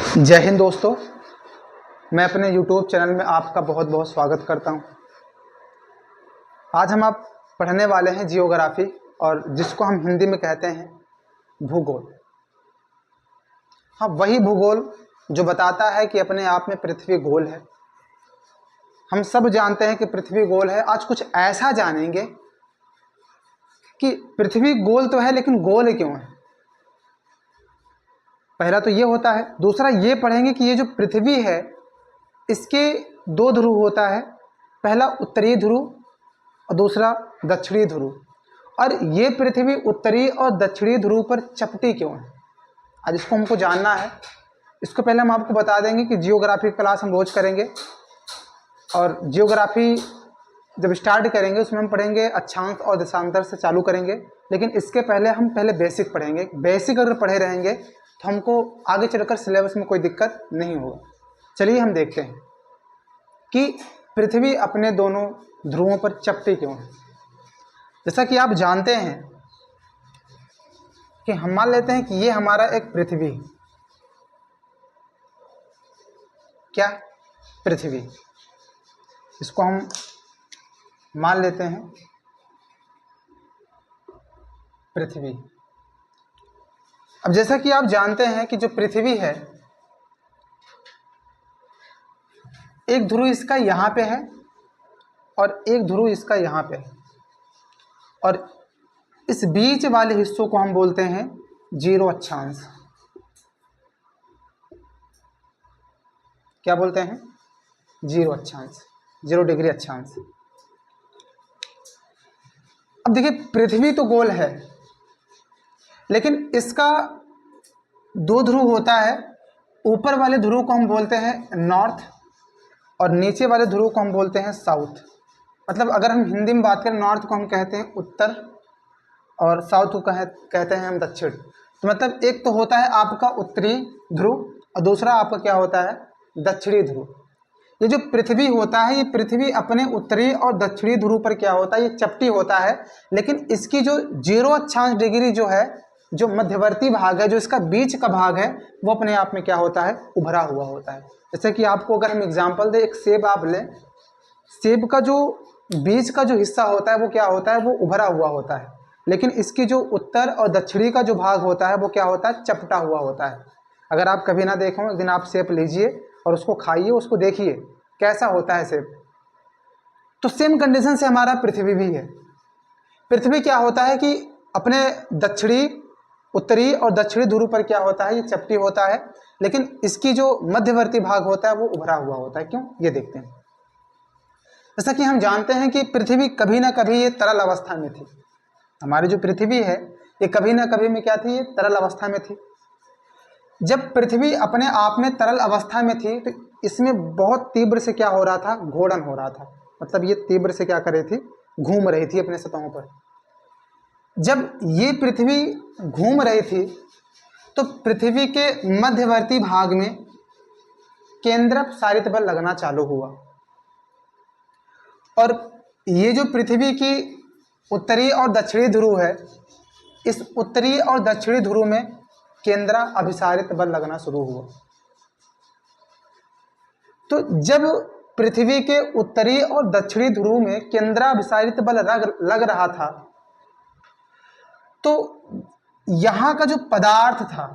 जय हिंद दोस्तों, मैं अपने YouTube चैनल में आपका बहुत बहुत स्वागत करता हूं। आज हम आप पढ़ने वाले हैं जियोग्राफी, और जिसको हम हिंदी में कहते हैं भूगोल। हाँ, वही भूगोल जो बताता है कि अपने आप में पृथ्वी गोल है। हम सब जानते हैं कि पृथ्वी गोल है। आज कुछ ऐसा जानेंगे कि पृथ्वी गोल तो है, लेकिन गोल क्यों है। पहला तो ये होता है। दूसरा ये पढ़ेंगे कि ये जो पृथ्वी है इसके दो ध्रुव होता है, पहला उत्तरी ध्रुव और दूसरा दक्षिणी ध्रुव। और ये पृथ्वी उत्तरी और दक्षिणी ध्रुव पर चपटी क्यों है, आज इसको हमको जानना है। इसको पहले हम आपको बता देंगे कि जियोग्राफी क्लास हम रोज करेंगे, और जियोग्राफी जब स्टार्ट करेंगे उसमें हम पढ़ेंगे अक्षांश और देशांतर से चालू करेंगे। लेकिन इसके पहले हम बेसिक पढ़ेंगे। बेसिक अगर पढ़े रहेंगे तो हमको आगे चलकर सिलेबस में कोई दिक्कत नहीं होगा। चलिए हम देखते हैं कि पृथ्वी अपने दोनों ध्रुवों पर चपटी क्यों है। जैसा कि आप जानते हैं कि हम मान लेते हैं कि ये हमारा एक पृथ्वी है। क्या? पृथ्वी। इसको हम मान लेते हैं पृथ्वी। अब जैसा कि आप जानते हैं कि जो पृथ्वी है, एक ध्रुव इसका यहाँ पे है और एक ध्रुव इसका यहाँ पे है, और इस बीच वाले हिस्सों को हम बोलते हैं जीरो अक्षांश। क्या बोलते हैं? जीरो अक्षांश, 0 डिग्री अक्षांश। अब देखिए, पृथ्वी तो गोल है, लेकिन इसका दो ध्रुव होता है। ऊपर वाले ध्रुव को हम बोलते हैं नॉर्थ और नीचे वाले ध्रुव को हम बोलते हैं साउथ। मतलब अगर हम हिंदी में बात करें, नॉर्थ को हम कहते हैं उत्तर और साउथ को कहते हैं हम दक्षिण। तो मतलब एक तो होता है आपका उत्तरी ध्रुव और दूसरा आपका क्या होता है? दक्षिणी ध्रुव। ये जो पृथ्वी होता है, ये पृथ्वी अपने उत्तरी और दक्षिणी ध्रुव पर क्या होता है? ये चपटी होता है। लेकिन इसकी जो 0 अक्षांश डिग्री जो है, जो मध्यवर्ती भाग है, जो इसका बीच का भाग है, वो अपने आप में क्या होता है? उभरा हुआ होता है। जैसे कि आपको अगर हम एग्जाम्पल दें, एक सेब आप लें, सेब का जो बीच का जो हिस्सा होता है वो क्या होता है? वो उभरा हुआ होता है। लेकिन इसकी जो उत्तर और दक्षिणी का जो भाग होता है वो क्या होता है? चपटा हुआ होता है। अगर आप कभी ना देखो, एक दिन आप सेब लीजिए और उसको खाइए, उसको देखिए कैसा होता है सेब। तो सेम कंडीशन से हमारा पृथ्वी भी है। पृथ्वी क्या होता है कि अपने दक्षिणी, उत्तरी और दक्षिणी ध्रुव पर क्या होता है? ये चपटी होता है। लेकिन इसकी जो मध्यवर्ती भाग होता है वो उभरा हुआ होता है। क्यों? ये देखते हैं। जैसा कि हम जानते हैं कि पृथ्वी कभी ना कभी ये तरल अवस्था में थी। हमारी जो पृथ्वी है ये कभी ना कभी में क्या थी? ये तरल अवस्था में थी। जब पृथ्वी अपने आप में तरल अवस्था में थी तो इसमें बहुत तीव्र से क्या हो रहा था? घूर्णन हो रहा था। मतलब ये तीव्र से क्या कर रही थी? घूम रही थी अपने सतहों पर। जब ये पृथ्वी घूम रही थी तो पृथ्वी के मध्यवर्ती भाग में केंद्रापसारित बल लगना चालू हुआ, और ये जो पृथ्वी की उत्तरी और दक्षिणी ध्रुव है, इस उत्तरी और दक्षिणी ध्रुव में केंद्राभिसारित बल लगना शुरू हुआ। तो जब पृथ्वी के उत्तरी और दक्षिणी ध्रुव में केंद्राभिसारित बल लग रहा था, तो यहां का जो पदार्थ था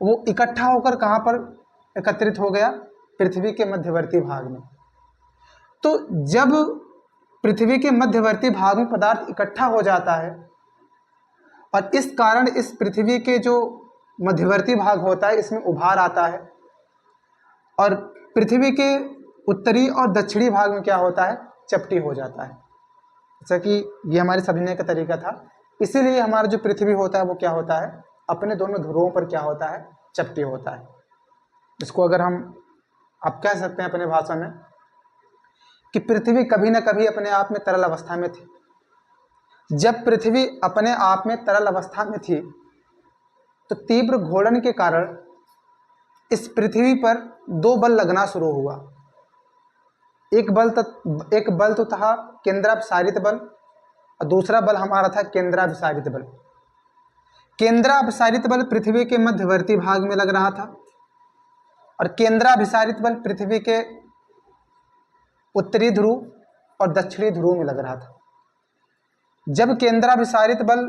वो इकट्ठा होकर कहां पर एकत्रित हो गया? पृथ्वी के मध्यवर्ती भाग में। तो जब पृथ्वी के मध्यवर्ती भाग में पदार्थ इकट्ठा हो जाता है, और इस कारण इस पृथ्वी के जो मध्यवर्ती भाग होता है इसमें उभार आता है, और पृथ्वी के उत्तरी और दक्षिणी भाग में क्या होता है? चपटी हो जाता है। जैसा कि ये हमारे समझने का तरीका था। इसीलिए हमारा जो पृथ्वी होता है वो क्या होता है? अपने दोनों ध्रुवों पर क्या होता है? चपटी होता है। इसको अगर हम आप कह सकते हैं अपने भाषा में कि पृथ्वी कभी ना कभी अपने आप में तरल अवस्था में थी। जब पृथ्वी अपने आप में तरल अवस्था में थी तो तीव्र घूर्णन के कारण इस पृथ्वी पर दो बल लगना शुरू हुआ। एक बल तो था केंद्रापसारित बल, और दूसरा बल हमारा था केंद्राभिसारित बल। केंद्रापसारित बल पृथ्वी के मध्यवर्ती भाग में लग रहा था, और केंद्राभिसारित बल पृथ्वी के उत्तरी ध्रुव और दक्षिणी ध्रुव में लग रहा था। जब केंद्राभिसारित बल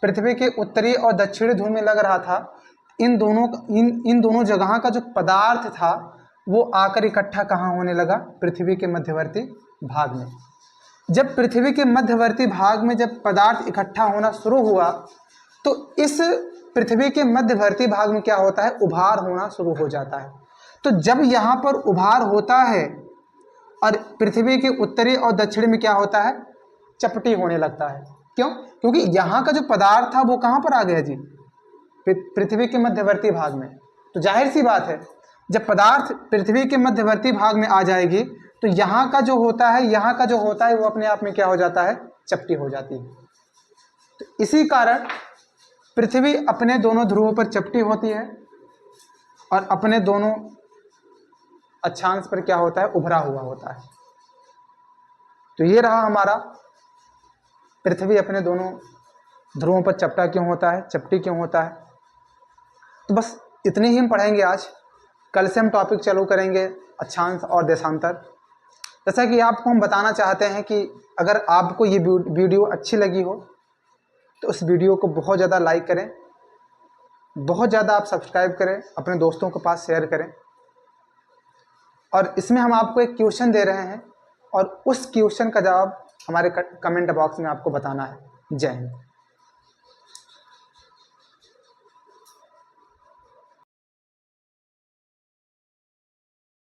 पृथ्वी के उत्तरी और दक्षिणी ध्रुव में लग रहा था, इन दोनों जगह का जो पदार्थ था वो आकर इकट्ठा कहाँ होने लगा? पृथ्वी के मध्यवर्ती भाग में। जब पृथ्वी के मध्यवर्ती भाग में जब पदार्थ इकट्ठा होना शुरू हुआ तो इस पृथ्वी के मध्यवर्ती भाग में क्या होता है? उभार होना शुरू हो जाता है। तो जब यहाँ पर उभार होता है और पृथ्वी के उत्तरी और दक्षिणी में क्या होता है? चपटी होने लगता है। क्यों? क्योंकि यहाँ का जो पदार्थ था वो कहाँ पर आ गया जी? पृथ्वी के मध्यवर्ती भाग में। तो जाहिर सी बात है, जब पदार्थ पृथ्वी के मध्यवर्ती भाग में आ जाएगी तो यहाँ का जो होता है वो अपने आप में क्या हो जाता है? चपटी हो जाती है। तो इसी कारण पृथ्वी अपने दोनों ध्रुवों पर चपटी होती है और अपने दोनों अक्षांश पर क्या होता है? उभरा हुआ होता है। तो ये रहा हमारा पृथ्वी अपने दोनों ध्रुवों पर चपटा क्यों होता है, चपटी क्यों होता है। तो बस इतने ही हम पढ़ेंगे आज। कल से हम टॉपिक चालू करेंगे अक्षांश और देशांतर। जैसा कि आपको हम बताना चाहते हैं कि अगर आपको ये वीडियो अच्छी लगी हो तो उस वीडियो को बहुत ज़्यादा लाइक करें, बहुत ज़्यादा आप सब्सक्राइब करें, अपने दोस्तों के पास शेयर करें। और इसमें हम आपको एक क्वेश्चन दे रहे हैं और उस क्वेश्चन का जवाब हमारे कमेंट बॉक्स में आपको बताना है। जय हिंद।